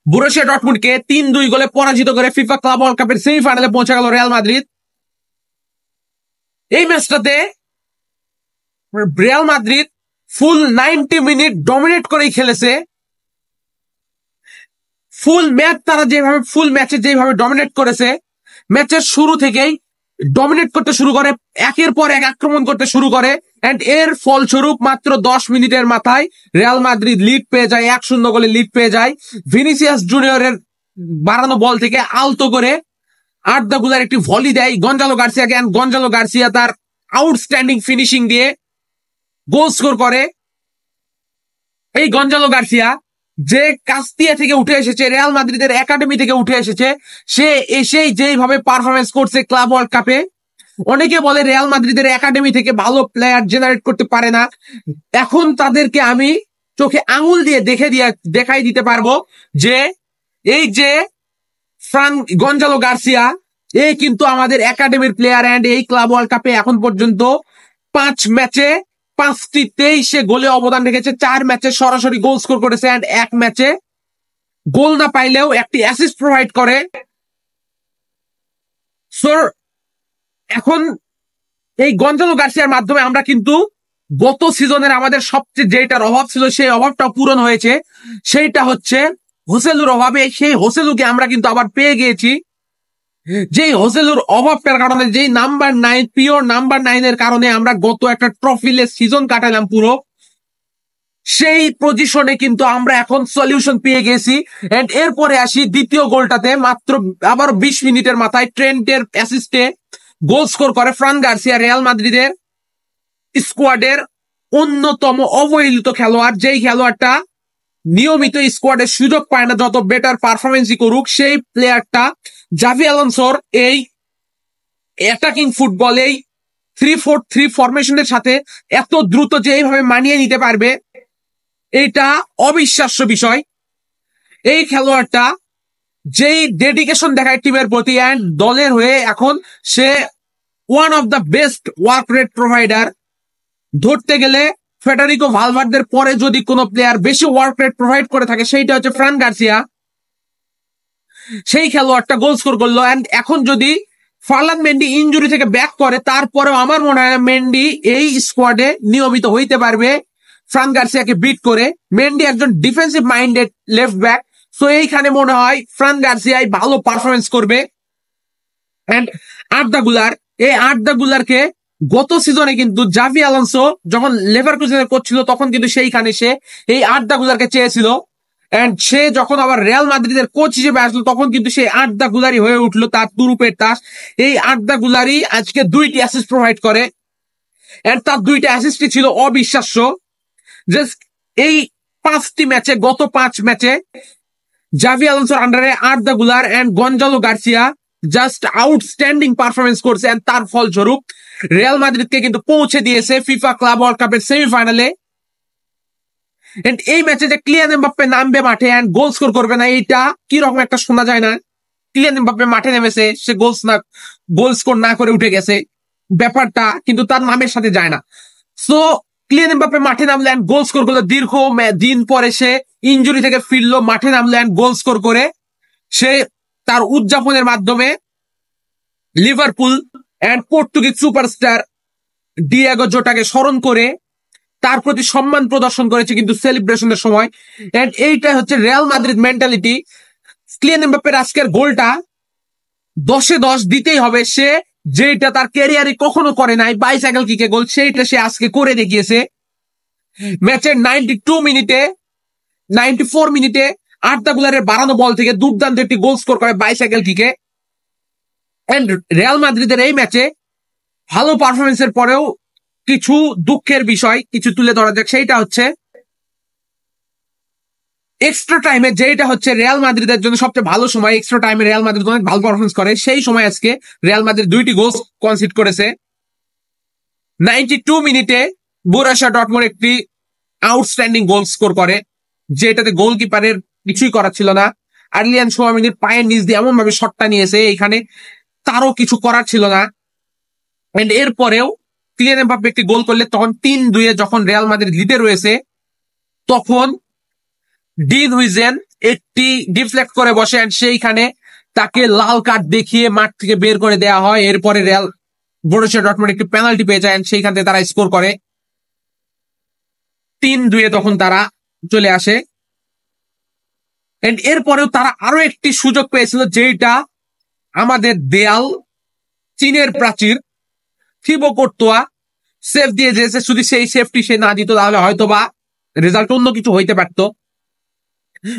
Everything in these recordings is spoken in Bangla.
বরুসিয়া ডর্টমুন্ডকে 3-2 গোলে পরাজিত করে ফিফা ক্লাব ওয়ার্ল্ড কাপের সেমিফাইনালে পৌঁছে গেল রিয়াল মাদ্রিদ। এই ম্যাচটাতে রিয়াল মাদ্রিদ ফুল 90 মিনিট ডমিনেট করেই খেলেছে। ফুল ম্যাচে যেভাবে ডমিনেট করেছে, ম্যাচের শুরু থেকেই ডমিনেট করতে শুরু করে, একের পর এক আক্রমণ করতে শুরু করে, এন্ড এর ফলস্বরূপ মাত্র 10 মিনিটের মাথায় রিয়াল মাদ্রিদ লিড পেয়ে যায়, 1-0 গোলে লিড পেয়ে যায়। ভিনিসিয়াস জুনিয়রের বাড়ানো বল থেকে আলতো করে আর্দা গুলার একটি ভলি দেয় গঞ্জালো গার্সিয়াকে, এন্ড গঞ্জালো গার্সিয়া তার আউটস্ট্যান্ডিং ফিনিশিং দিয়ে গোল স্কোর করে। এই গঞ্জালো গার্সিয়া যে কাস্তিয়া থেকে উঠে এসেছে, রিয়াল মাদ্রিদের একাডেমি থেকে উঠে এসেছে, সে এসেই যেভাবে পারফরমেন্স করছে ক্লাব ওয়ার্ল্ড কাপে, অনেকে বলে রিয়াল মাদ্রিদের একাডেমি থেকে ভালো প্লেয়ার জেনারেট করতে পারে না। এখন তাদেরকে আমি চোখে আঙুল দিয়ে দেখাই দিতে পারবো যে এই যে গঞ্জালো গার্সিয়া, এই কিন্তু আমাদের একাডেমির প্লেয়ার, এন্ড এই ক্লাব ওয়ার্ল্ড কাপে এখন পর্যন্ত 5 ম্যাচে 5টিতেই সে গোলে অবদান রেখেছে। 4 ম্যাচে সরাসরি গোল স্কোর করেছে, এন্ড 1 ম্যাচে গোল না পাইলেও একটি অ্যাসিস্ট প্রোভাইড করে। সো এখন এই গঞ্জালো গার্সিয়ার মাধ্যমে আমরা কিন্তু গত সিজনের আমাদের সবচেয়ে যেটার অভাব ছিল সেই অভাবটা পূরণ হয়েছে, সেইটা হচ্ছে হোসেলুর অভাবে। সেই হোসেলুকে আমরা কিন্তু আবার পেয়ে গিয়েছি। যেই হোসেলুর অভাবটার কারণে, যেই নাম্বার 9 পিওর নাম্বার 9 এর কারণে আমরা গত একটা ট্রফিলেস সিজন কাটালাম পুরো, সেই পজিশনে কিন্তু আমরা এখন সলিউশন পেয়ে গেছি। এন্ড এরপরে আসি দ্বিতীয় গোলটাতে, মাত্র আবার 20 মিনিটের মাথায় ট্রেন্টের অ্যাসিস্টে গোল স্কোর করে ফ্রান গার্সিয়া, রিয়াল মাদ্রিদের স্কোয়াডের অন্যতম অবহেলিত খেলোয়াড়। যেই খেলোয়াড়টা নিয়মিত স্কোয়াডের সুযোগ পায় না, যত বেটার পারফরমেন্সই করুক, সেই প্লেয়ারটা জাভি আলোনসোর এই অ্যাটাকিং ফুটবল, এই 3-4-3 ফরমেশনের সাথে এত দ্রুত যে এইভাবে মানিয়ে নিতে পারবে, এইটা অবিশ্বাস্য বিষয়। এই খেলোয়াড়টা যেই ডেডিকেশন দেখায় টিমের প্রতি এন্ড দলের হয়ে, এখন সে one of the best work rate provider. ধরতে গেলে ফেডারিকো ভালভার্দের পরে যদি কোনো প্লেয়ার বেশি ওয়ার্ক রেট প্রোভাইড করে থাকে, সেইটা হচ্ছে ফ্রান গার্সিয়া। সেই খেলোয়াড়টা গোল স্কোর করলো। এন্ড এখন যদি ফারলান মেন্ডি ইনজুরি থেকে ব্যাক করে, তারপরেও আমার মনে হয় মেন্ডি এই স্কোয়াডে নিয়মিত হইতে পারবে ফ্রান গার্সিয়াকে বিট করে। মেন্ডি একজন defensive minded left back, so এইখানে মনে হয় ফ্রান গার্সিয়াই ভালো পারফরমেন্স করবে। এন্ড আর্দা গুলারকে গত সিজনে কিন্তু জাভি আলোনসো যখন লেভারকুজেনের কোচ ছিল, তখন কিন্তু সেইখানে সে এই আর্দা গুলারকে চেয়েছিল। এন্ড সে যখন আবার রিয়াল মাদ্রিদের কোচ হিসেবে আসলো, তখন কিন্তু সেই আর্দা গুলারি হয়ে উঠলো তার তুরুপের তাস। এই আর্দা গুলারি আজকে 2টি অ্যাসিস্ট প্রোভাইড করে, এন্ড তার 2টা অ্যাসিস্টই ছিল অবিশ্বাস্য। জাস্ট এই 5টি ম্যাচে, গত 5 ম্যাচে জাভি আলোনসোর আন্ডারে Arda Guler and Gonzalo Garcia just outstanding performance করছে, এন্ড তার ফলস্বরূপ রিয়াল মাদ্রিদকে কিন্তু পৌঁছে দিয়েছে ফিফা ক্লাব ওয়ার্ল্ড কাপের সেমিফাইনালে। এন্ড এই ম্যাচে যে কিলিয়ান এমবাপ্পে নামবে মাঠে এন্ড গোল স্কোর করবে না, এইটা কি রকম একটা শোনা যায় না। কিলিয়ান এমবাপ্পে মাঠে নেমেছে, সে গোল স্কোর না করে উঠে গেছে, ব্যাপারটা কিন্তু তার নামের সাথে যায় না। সো কিলিয়ান এমবাপ্পে মাঠে নামলো এন্ড গোল স্কোর করলো। দীর্ঘ দিন পরে সে ইনজুরি থেকে ফিরলো, মাঠে নামলো এন্ড গোল স্কোর করে সে তার উদযাপনের মাধ্যমে Liverpool and Portuguese superstar Diego জোটাকে স্মরণ করে তার প্রতি সম্মান প্রদর্শন করেছে কিন্তু সেলিব্রেশনের সময়। এন্ড এইটা হচ্ছে রিয়াল মাদ্রিদ মেন্টালিটি। কিলিয়ান এমবাপ্পের আজকের গোলটা 10-এ 10 দিতেই হবে। সে যেটা তার ক্যারিয়ারে কখনো করে নাই, বাইসাইকেল কিকে গোল, সেইটা সে আজকে করে দেখিয়েছে। ম্যাচের 94 মিনিটে আর্দা গুলারের বাড়ানো বল থেকে দুর্দান্ত একটি গোল স্কোর করে বাইসাইকেল কিকে। এন্ড রিয়াল মাদ্রিদের এই ম্যাচে ভালো পারফরমেন্সের পরেও কিছু দুঃখের বিষয় কিছু তুলে ধরা যাক। সেইটা হচ্ছে এক্সট্রা টাইমে, যেটা হচ্ছে রিয়াল মাদ্রিদের জন্য সবচেয়ে ভালো সময়। এক্সট্রা টাইমে রিয়াল মাদ্রিদ অনেক ভালো পারফরমেন্স করে, সেই সময় আজকে রিয়াল মাদ্রিদ 2টি গোল কনসিড করেছে। 92 মিনিটে বরুসিয়া ডর্টমুন্ড একটি আউটস্ট্যান্ডিং গোল স্কোর করে, যেটাতে গোলকিপারের কিছুই করার ছিল না। আর্লিয়ান সোয়ামিনির পায়ের নিচ দিয়ে এমন ভাবে শটটা নিয়েছে, এখানে তারও কিছু করার ছিল না। এন্ড এরপরেও কিলিয়ান এমবাপ্পে একটি গোল করলে, তখন 3-2 যখন রিয়াল মাদ্রিদ লিডে রয়েছে, তখন ডিন হুইজেন একটি ডিফ্লেক্ট করে বসে and সেইখানে তাকে লাল কার্ড দেখিয়ে মাঠ থেকে বের করে দেওয়া হয়। এরপরে রিয়াল বরুসিয়া ডর্টমুন্ড একটি পেনাল্টি পেয়ে যায় and সেইখান থেকে তারা স্কোর করে 3-2 তখন তারা চলে আসে। এন্ড এরপরেও তারা আরো একটি সুযোগ পেয়েছিল, যেটা আমাদের দেয়াল চীনের প্রাচীর থিবো কোর্তোয়া সেফ দিয়ে যেছে। যদি সেই সেফটি সে না দিত তাহলে হয়তোবা রেজাল্ট অন্য কিছু হইতে পারতো।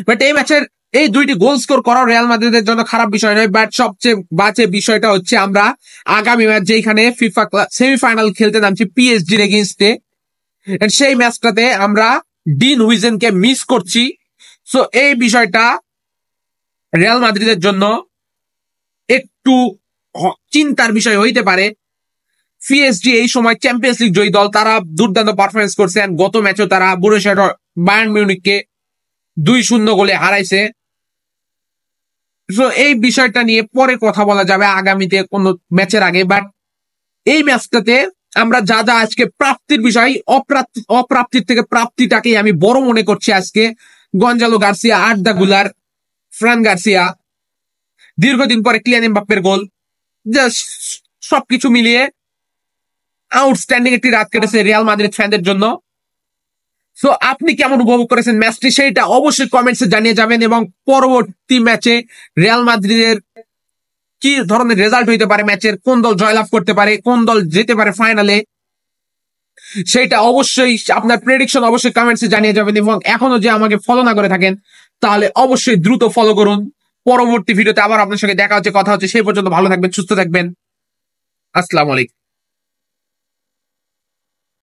বাট এই ম্যাচের এই দুইটি গোল স্কোর করা রিয়াল মাদ্রিদের জন্য খারাপ বিষয় নয়, বাট সবচেয়ে বাজে বিষয়টা হচ্ছে আমরা আগামী ম্যাচ যেখানে ফিফা সেমিফাইনাল খেলতে নামছি পিএসজির এগেইনস্টে, সেই ম্যাচটাতে আমরা ডিন হুইজেনকে মিস করছি। সো এই বিষয়টা রিয়াল মাদ্রিদের জন্য একটু চিন্তার বিষয় হইতে পারে। পিএসজি এই সময় চ্যাম্পিয়ন্স লিগ জয়ী দল, তারা দুর্দান্ত পারফরমেন্স করছে। গত ম্যাচও তারা বরুসিয়া বায়ার্ন মিউনিখকে 2-0 গোলে হারাইছে। সো এই বিষয়টা নিয়ে পরে কথা বলা যাবে আগামীতে কোন ম্যাচের আগে। বাট এই ম্যাচটাতে আমরা যা যা আজকে প্রাপ্তির বিষয়, অপ্রাপ্তির থেকে প্রাপ্তিটাকেই আমি বড় মনে করছি আজকে। গঞ্জালো গার্সিয়া, আর্দা গুলার, ফ্রান গার্সিয়া, দীর্ঘদিন পরে কিলিয়ান এমবাপ্পের গোল, জাস্ট সবকিছু মিলিয়ে আউটস্ট্যান্ডিং একটি রাত কেটেছে রিয়াল মাদ্রিদ ফ্যানদের জন্য। সো আপনি কেমন উপভোগ করেছেন ম্যাচটি সেইটা অবশ্যই কমেন্টসে জানিয়ে যাবেন, এবং পরবর্তী ম্যাচে রিয়াল মাদ্রিদের কি ধরনের রেজাল্ট হইতে পারে, ম্যাচের কোন দল জয়লাভ করতে পারে, কোন দল যেতে পারে ফাইনালে, সেইটা অবশ্যই আপনার প্রেডিকশন অবশ্যই কমেন্টসে জানিয়ে যাবেন। এবং এখনো যে আমাকে ফলো না করে থাকেন তাহলে অবশ্যই দ্রুত ফলো করুন। পরবর্তী ভিডিওতে আবার আপনার সঙ্গে দেখা হচ্ছে, কথা হচ্ছে। সেই পর্যন্ত ভালো থাকবেন, সুস্থ থাকবেন। আসসালামু আলাইকুম।